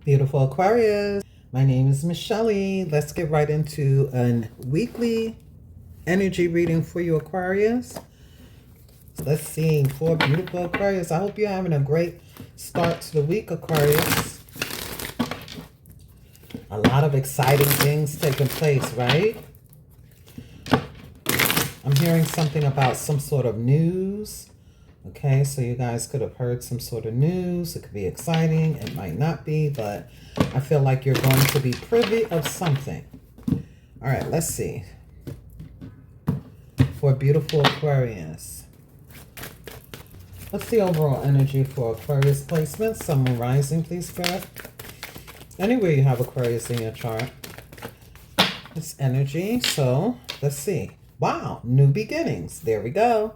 Beautiful Aquarius. My name is Michelle. Let's get right into a weekly energy reading for you, Aquarius. Let's see, for beautiful Aquarius. I hope you're having a great start to the week, Aquarius. A lot of exciting things taking place, right? I'm hearing something about some sort of news. Okay, so you guys could have heard some sort of news. It could be exciting. It might not be, but I feel like you're going to be privy of something. All right, let's see. For beautiful Aquarius. What's the overall energy for Aquarius placement? Sun, Moon, Rising, please, Spirit. Anywhere you have Aquarius in your chart. It's energy, so let's see. Wow, new beginnings. There we go.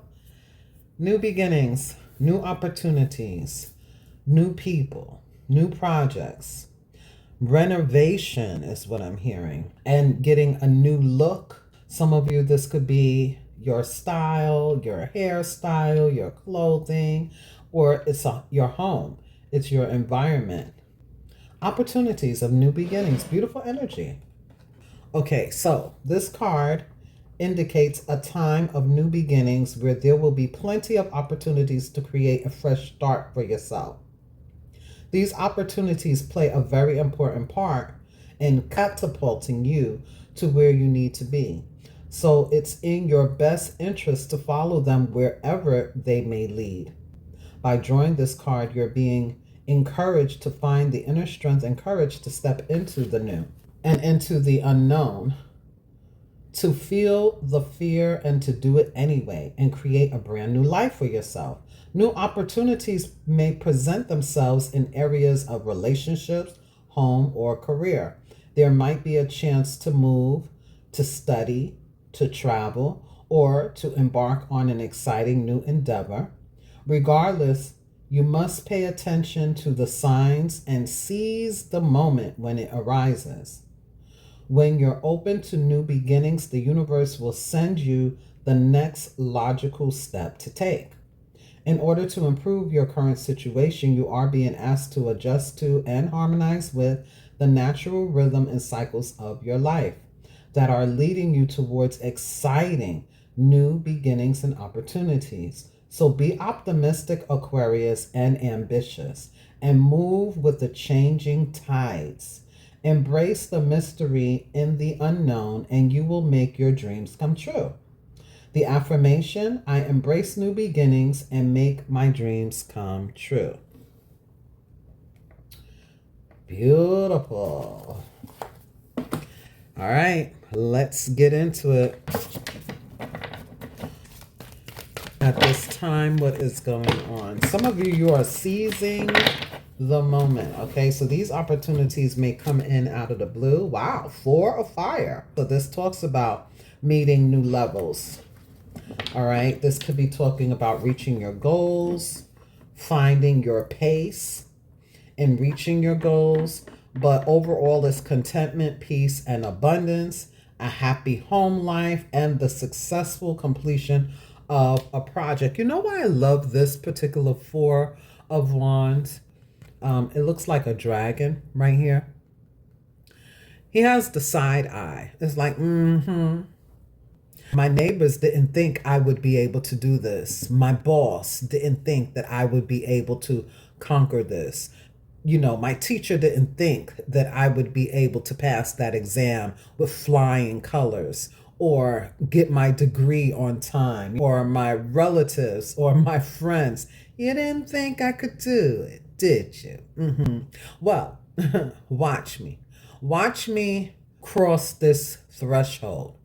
New beginnings, new opportunities, new people, new projects. Renovation is what I'm hearing. And getting a new look. Some of you, this could be your style, your hairstyle, your clothing, or it's your home. It's your environment. Opportunities of new beginnings. Beautiful energy. Okay, so this card indicates a time of new beginnings where there will be plenty of opportunities to create a fresh start for yourself. These opportunities play a very important part in catapulting you to where you need to be. So it's in your best interest to follow them wherever they may lead. By drawing this card, you're being encouraged to find the inner strength and courage to step into the new and into the unknown, to feel the fear and to do it anyway and create a brand new life for yourself. New opportunities may present themselves in areas of relationships, home, or career. There might be a chance to move, to study, to travel, or to embark on an exciting new endeavor. Regardless, you must pay attention to the signs and seize the moment when it arises. When you're open to new beginnings, the universe will send you the next logical step to take. In order to improve your current situation, you are being asked to adjust to and harmonize with the natural rhythm and cycles of your life that are leading you towards exciting new beginnings and opportunities. So be optimistic, Aquarius, and ambitious, and move with the changing tides. Embrace the mystery in the unknown, and you will make your dreams come true. The affirmation: I embrace new beginnings and make my dreams come true. Beautiful. All right, let's get into it. At this time, what is going on? Some of you are seizing the moment. Okay, so these opportunities may come in out of the blue. Wow, 4 of fire. So this talks about meeting new levels. All right, this could be talking about reaching your goals, finding your pace in reaching your goals. But overall, it's contentment, peace, and abundance, a happy home life, and the successful completion of a project. You know why I love this particular 4 of Wands? It looks like a dragon right here. He has the side eye. It's like, My neighbors didn't think I would be able to do this. My boss didn't think that I would be able to conquer this. You know, my teacher didn't think that I would be able to pass that exam with flying colors or get my degree on time, or my relatives or my friends. You didn't think I could do it, did you? Well, watch me. Watch me cross this threshold.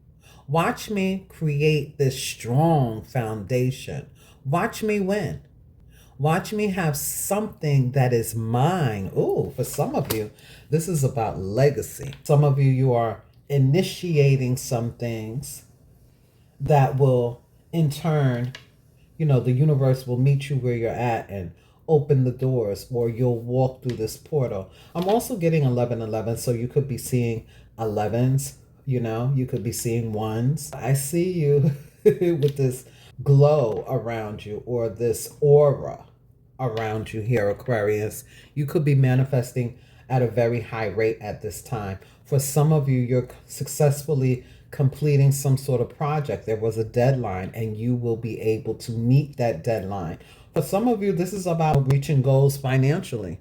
Watch me create this strong foundation. Watch me win. Watch me have something that is mine. Oh, for some of you, this is about legacy. Some of you, you are initiating some things that will, in turn, the universe will meet you where you're at and open the doors, or you'll walk through this portal. I'm also getting 1111, so you could be seeing 11s, you could be seeing ones. I see you with this glow around you, or this aura around you here, Aquarius. You could be manifesting at a very high rate at this time. For some of you, you're successfully completing some sort of project. There was a deadline and you will be able to meet that deadline. For some of you, this is about reaching goals financially.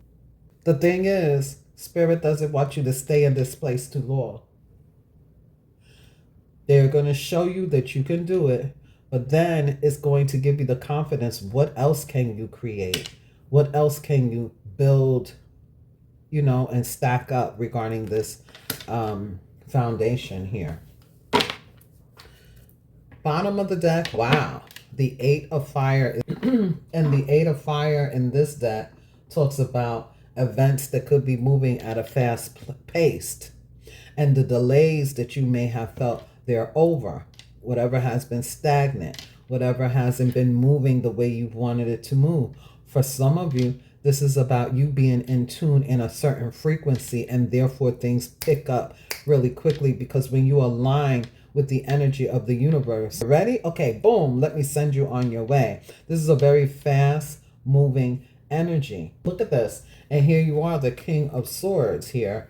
The thing is, Spirit doesn't want you to stay in this place too long. They're going to show you that you can do it, but then it's going to give you the confidence. What else can you create? What else can you build, and stack up regarding this foundation here? Bottom of the deck, wow. The 8 of Fire. And the 8 of Fire in this deck talks about events that could be moving at a fast pace. And the delays that you may have felt, they're over. Whatever has been stagnant, whatever hasn't been moving the way you've wanted it to move. For some of you, this is about you being in tune in a certain frequency, and therefore things pick up really quickly, because when you align with the energy of the universe. Ready? Okay, boom, let me send you on your way. This is a very fast moving energy. Look at this. And here you are, the King of Swords here.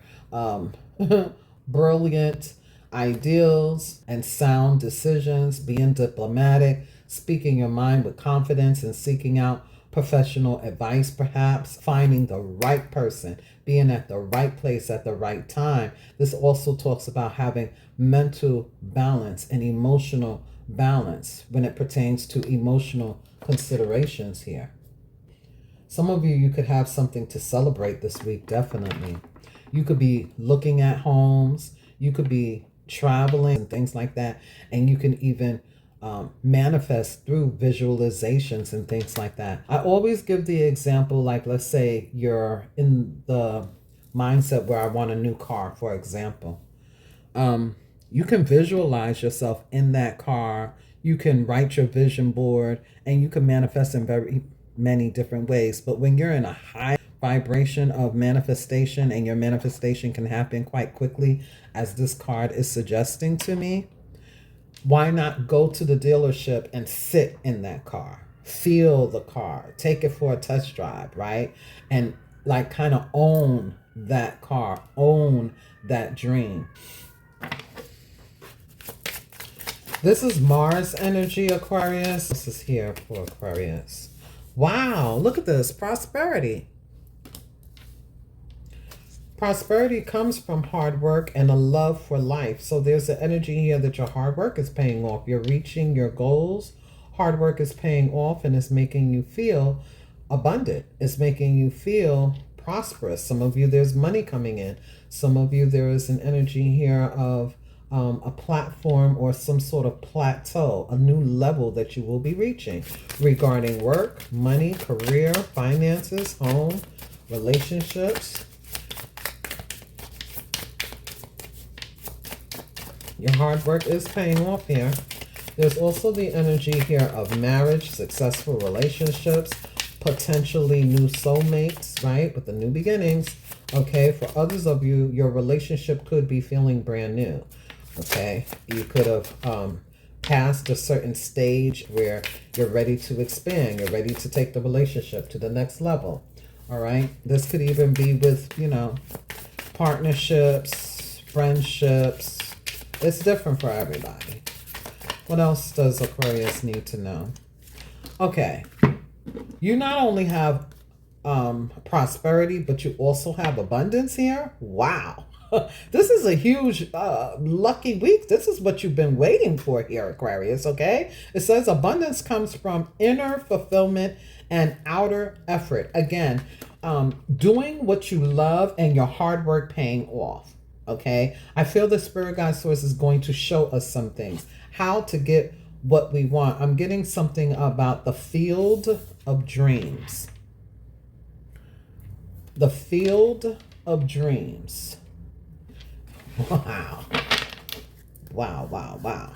Brilliant ideals and sound decisions, being diplomatic, speaking your mind with confidence, and seeking out professional advice, perhaps finding the right person, being at the right place at the right time. This also talks about having mental balance and emotional balance when it pertains to emotional considerations here. Some of you could have something to celebrate this week, definitely. You could be looking at homes, you could be traveling and things like that, and you can even manifest through visualizations and things like that. I always give the example, like, let's say you're in the mindset where I want a new car, for example. You can visualize yourself in that car. You can write your vision board, and you can manifest in very many different ways. But when you're in a high vibration of manifestation, and your manifestation can happen quite quickly, as this card is suggesting to me, why not go to the dealership and sit in that car, feel the car, take it for a test drive, right? And like kind of own that car, own that dream. This is Mars energy, Aquarius. This is here for Aquarius. Wow, look at this, prosperity. Prosperity comes from hard work and a love for life. So there's the energy here that your hard work is paying off. You're reaching your goals. Hard work is paying off, and it's making you feel abundant. It's making you feel prosperous. Some of you, there's money coming in. Some of you, there is an energy here of a platform or some sort of plateau, a new level that you will be reaching regarding work, money, career, finances, home, relationships. Your hard work is paying off here. There's also the energy here of marriage, successful relationships, potentially new soulmates, right? With the new beginnings. Okay, for others of you, your relationship could be feeling brand new. Okay, you could have passed a certain stage where you're ready to expand. You're ready to take the relationship to the next level. All right, this could even be with, partnerships, friendships. It's different for everybody. What else does Aquarius need to know? Okay. You not only have prosperity, but you also have abundance here. Wow. This is a huge lucky week. This is what you've been waiting for here, Aquarius, okay? It says abundance comes from inner fulfillment and outer effort. Again, doing what you love and your hard work paying off. Okay, I feel the Spirit Guide Source is going to show us some things, how to get what we want. I'm getting something about the field of dreams. The field of dreams. Wow. Wow, wow, wow.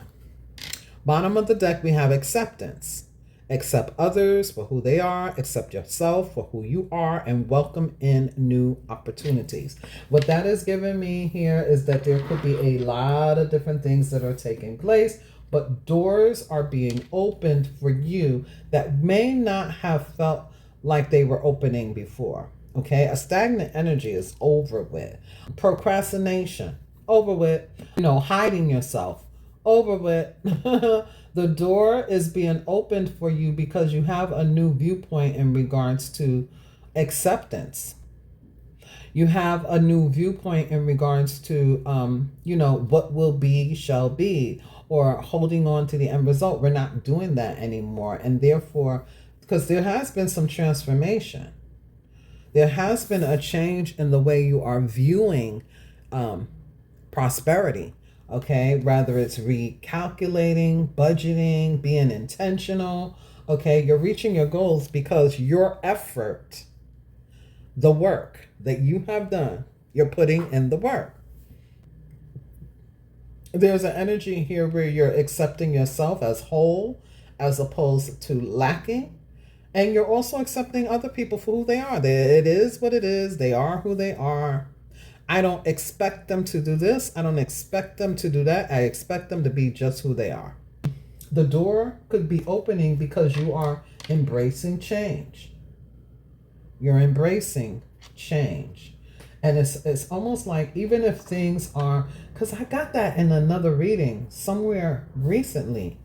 Bottom of the deck, we have acceptance. Accept others for who they are, accept yourself for who you are, and welcome in new opportunities. What that is giving me here is that there could be a lot of different things that are taking place, but doors are being opened for you that may not have felt like they were opening before. Okay, a stagnant energy is over with. Procrastination, over with. Hiding yourself, over with. The door is being opened for you because you have a new viewpoint in regards to acceptance. You have a new viewpoint in regards to, what will be shall be, or holding on to the end result. We're not doing that anymore. And therefore, because there has been some transformation, there has been a change in the way you are viewing prosperity. Okay, rather it's recalculating, budgeting, being intentional. Okay, you're reaching your goals because your effort, the work that you have done, you're putting in the work. There's an energy here where you're accepting yourself as whole as opposed to lacking. And you're also accepting other people for who they are. It is what it is. They are who they are. I don't expect them to do this. I don't expect them to do that. I expect them to be just who they are. The door could be opening because you are embracing change. You're embracing change. And it's almost like, even if things are, because I got that in another reading somewhere recently.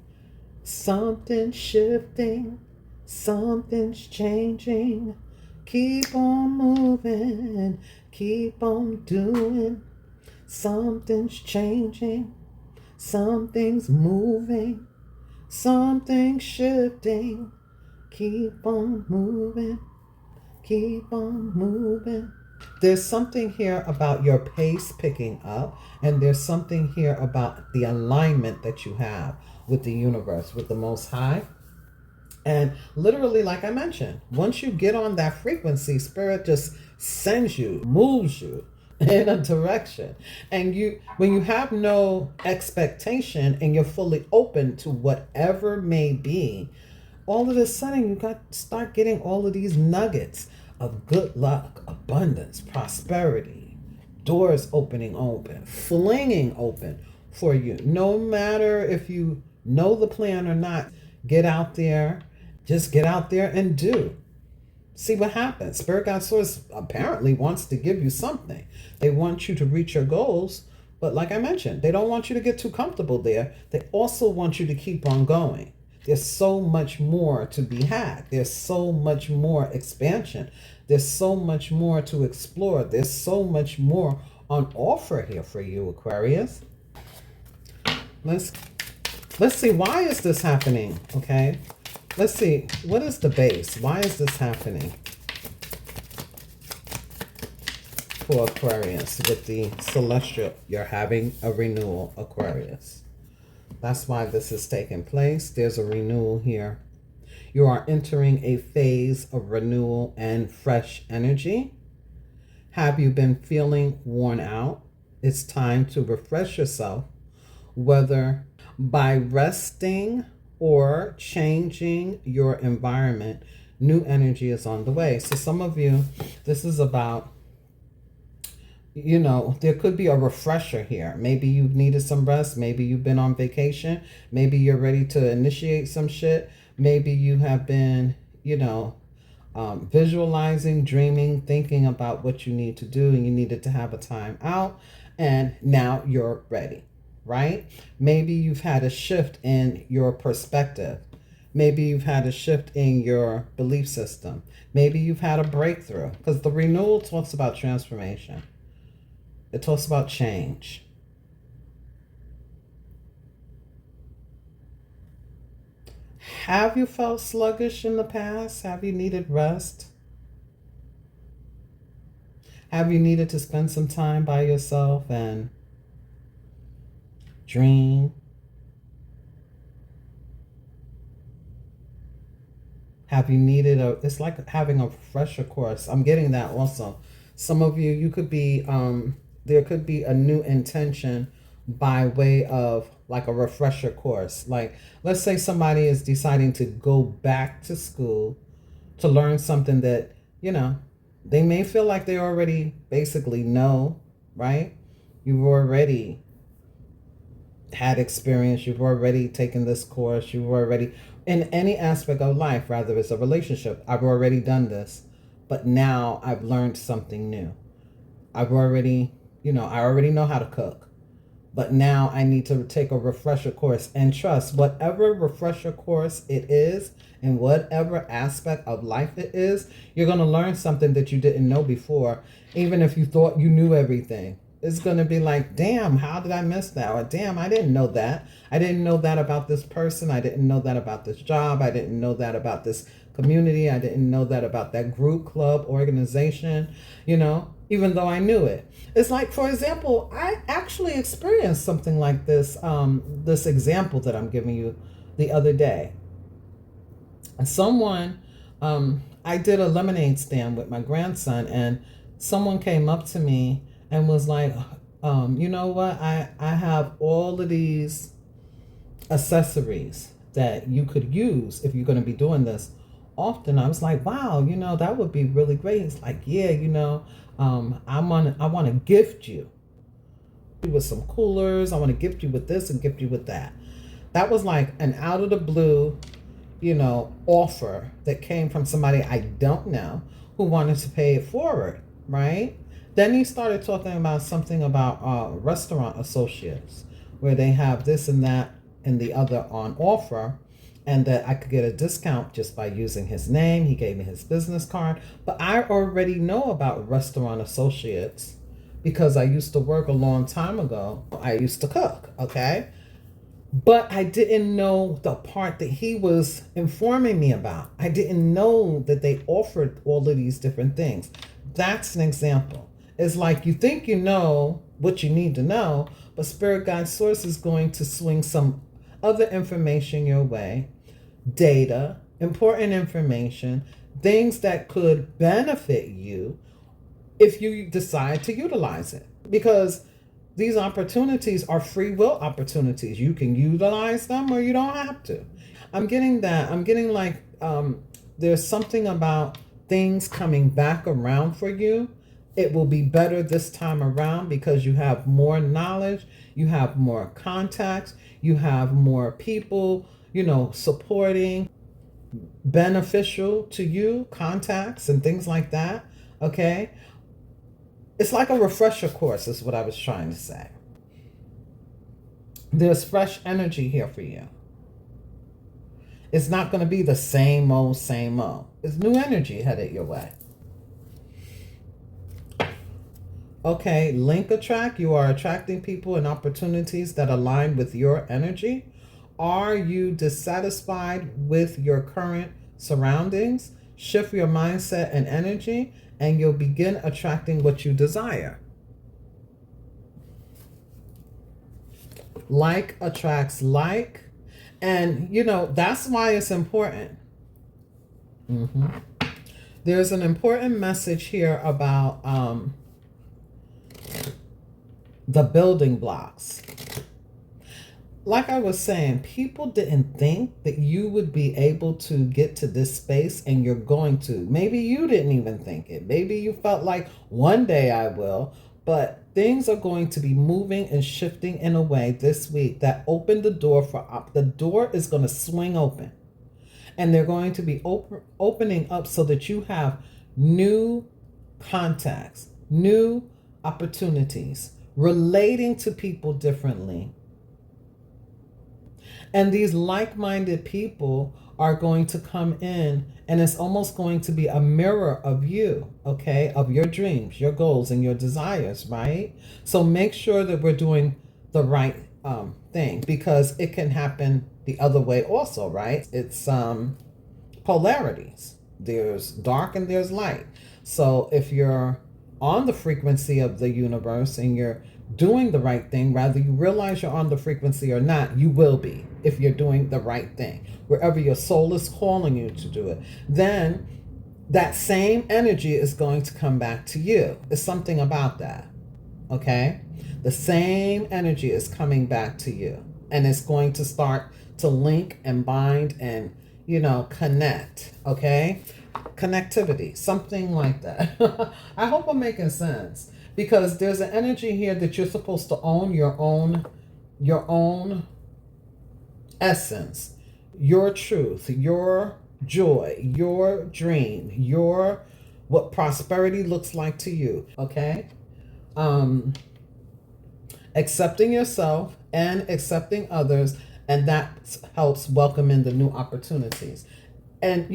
Something's shifting. Something's changing. Keep on moving. Keep on doing. Something's changing. Something's moving. Something's shifting. Keep on moving. Keep on moving. There's something here about your pace picking up, and there's something here about the alignment that you have with the universe, with the Most High. And literally, like I mentioned, once you get on that frequency, Spirit just sends you, moves you in a direction. And when you have no expectation and you're fully open to whatever may be, all of a sudden you start getting all of these nuggets of good luck, abundance, prosperity, doors opening open, flinging open for you. No matter if you know the plan or not, get out there. Just get out there and do. See what happens. Spirit Guide Source apparently wants to give you something. They want you to reach your goals. But like I mentioned, they don't want you to get too comfortable there. They also want you to keep on going. There's so much more to be had. There's so much more expansion. There's so much more to explore. There's so much more on offer here for you, Aquarius. Let's see, why is this happening? Okay. Let's see, what is the base? Why is this happening for Aquarius with the celestial? You're having a renewal, Aquarius. That's why this is taking place. There's a renewal here. You are entering a phase of renewal and fresh energy. Have you been feeling worn out? It's time to refresh yourself, whether by resting or changing your environment. New energy is on the way. So some of you, this is about, there could be a refresher here. Maybe you needed some rest. Maybe you've been on vacation. Maybe you're ready to initiate some shit. Maybe you have been, visualizing, dreaming, thinking about what you need to do, and you needed to have a time out, and now you're ready. Right? Maybe you've had a shift in your perspective. Maybe you've had a shift in your belief system. Maybe you've had a breakthrough, because the renewal talks about transformation. It talks about change. Have you felt sluggish in the past? Have you needed rest? Have you needed to spend some time by yourself and dream? Have you needed it's like having a refresher course. I'm getting that also. Some of you could be, there could be a new intention by way of like a refresher course. Like, let's say somebody is deciding to go back to school to learn something that, they may feel like they already basically know, right? You've already had experience, you've already taken this course, you've already, in any aspect of life, rather it's a relationship, I've already done this, but now I've learned something new. I've already, I already know how to cook, but now I need to take a refresher course and trust whatever refresher course it is in whatever aspect of life it is, you're going to learn something that you didn't know before, even if you thought you knew everything. It's going to be like, damn, how did I miss that? Or damn, I didn't know that. I didn't know that about this person. I didn't know that about this job. I didn't know that about this community. I didn't know that about that group, club, organization, even though I knew it. It's like, for example, I actually experienced something like this, this example that I'm giving you the other day. Someone, I did a lemonade stand with my grandson, and someone came up to me and was like, you know what? I have all of these accessories that you could use if you're going to be doing this often. I was like, wow, that would be really great. It's like, yeah, I want to gift you with some coolers. I want to gift you with this and gift you with that. That was like an out of the blue, offer that came from somebody I don't know who wanted to pay it forward, right? Then he started talking about something about restaurant associates where they have this and that and the other on offer, and that I could get a discount just by using his name. He gave me his business card. But I already know about restaurant associates because I used to work a long time ago. I used to cook, okay? But I didn't know the part that he was informing me about. I didn't know that they offered all of these different things. That's an example. It's like you think you know what you need to know, but Spirit Guide Source is going to swing some other information your way, data, important information, things that could benefit you if you decide to utilize it. Because these opportunities are free will opportunities. You can utilize them or you don't have to. I'm getting that. I'm getting like there's something about things coming back around for you. It will be better this time around because you have more knowledge, you have more contacts, you have more people, supporting, beneficial to you, contacts and things like that. Okay. It's like a refresher course is what I was trying to say. There's fresh energy here for you. It's not going to be the same old, same old. It's new energy headed your way. Okay, link attract. You are attracting people and opportunities that align with your energy. Are you dissatisfied with your current surroundings? Shift your mindset and energy, and you'll begin attracting what you desire. Like attracts like. And, that's why it's important. There's an important message here about the building blocks. Like I was saying, people didn't think that you would be able to get to this space, and you're going to. Maybe you didn't even think it. Maybe you felt like one day I will, but things are going to be moving and shifting in a way this week that opened the door the door is going to swing open, and they're going to be opening up so that you have new contacts, new opportunities, relating to people differently. And these like-minded people are going to come in, and it's almost going to be a mirror of you, okay, of your dreams, your goals, and your desires, right? So make sure that we're doing the right thing, because it can happen the other way also, right? It's polarities. There's dark and there's light. So if you're on the frequency of the universe and you're doing the right thing, whether you realize you're on the frequency or not, you will be if you're doing the right thing. Wherever your soul is calling you to do it, then that same energy is going to come back to you. It's something about that, okay? The same energy is coming back to you, and it's going to start to link and bind and, connect, okay? Connectivity, something like that. I hope I'm making sense, because there's an energy here that you're supposed to own your own essence, your truth, your joy, your dream, your what prosperity looks like to you, okay? Accepting yourself and accepting others, and that helps welcome in the new opportunities. And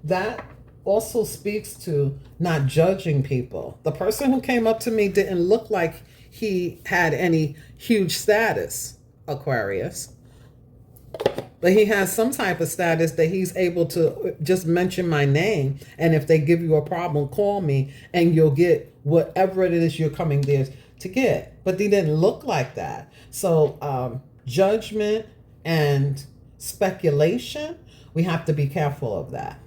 that also speaks to not judging people. The person who came up to me didn't look like he had any huge status, Aquarius, but he has some type of status that he's able to just mention my name, and if they give you a problem, call me and you'll get whatever it is you're coming there to get. But they didn't look like that. So judgment and speculation, we have to be careful of that.